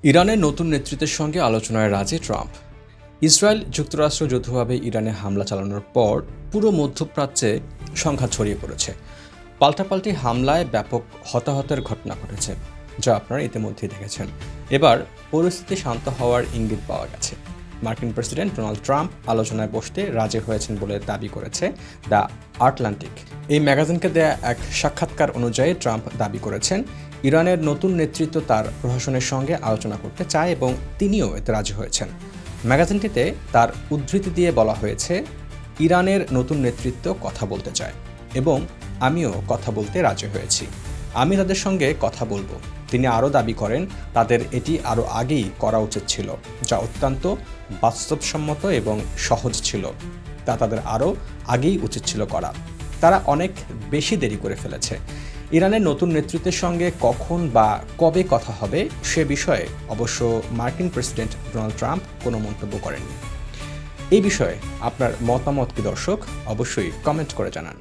ইরানের নতুন নেতৃত্বের সঙ্গে আলোচনায় রাজি ট্রাম্প। ইসরায়েল যুক্তরাষ্ট্র যৌথভাবে ইরানে হামলা চালানোর পর পুরো মধ্যপ্রাচ্যে সংঘাত ছড়িয়ে পড়েছে। পাল্টাপাল্টি হামলায় ব্যাপক হতাহতের ঘটনা ঘটেছে, যা আপনারা ইতিমধ্যেই দেখেছেন। এবার পরিস্থিতি শান্ত হওয়ার ইঙ্গিত পাওয়া গেছে। মার্কিন প্রেসিডেন্ট ডোনাল্ড ট্রাম্প আলোচনায় বসতে রাজি হয়েছেন বলে দাবি করেছে দ্য আটলান্টিক। এই ম্যাগাজিনকে দেয়া এক সাক্ষাৎকার অনুযায়ী ট্রাম্প দাবি করেছেন ইরানের নতুন নেতৃত্ব তার প্রশাসনের সঙ্গে আলোচনা করতে চায় এবং তিনিও এতে রাজি হয়েছেন। ম্যাগাজিনটিতে তার উদ্ধৃতি দিয়ে বলা হয়েছে, ইরানের নতুন নেতৃত্ব কথা বলতে চায় এবং আমিও কথা বলতে রাজি হয়েছি। আমি তাদের সঙ্গে কথা বলবো। তিনি আরও দাবি করেন তাদের এটি আরও আগেই করা উচিত ছিল, যা অত্যন্ত বাস্তবসম্মত এবং সহজ ছিল। তা তাদের আরও আগেই উচিত ছিল করা। তারা অনেক বেশি দেরি করে ফেলেছে। ইরানের নতুন নেতৃত্বের সঙ্গে কখন বা কবে কথা হবে সে বিষয়ে অবশ্য মার্কিন প্রেসিডেন্ট ডোনাল্ড ট্রাম্প কোনো মন্তব্য করেননি। এই বিষয়ে আপনার মতামত কি দর্শক? অবশ্যই কমেন্ট করে জানান।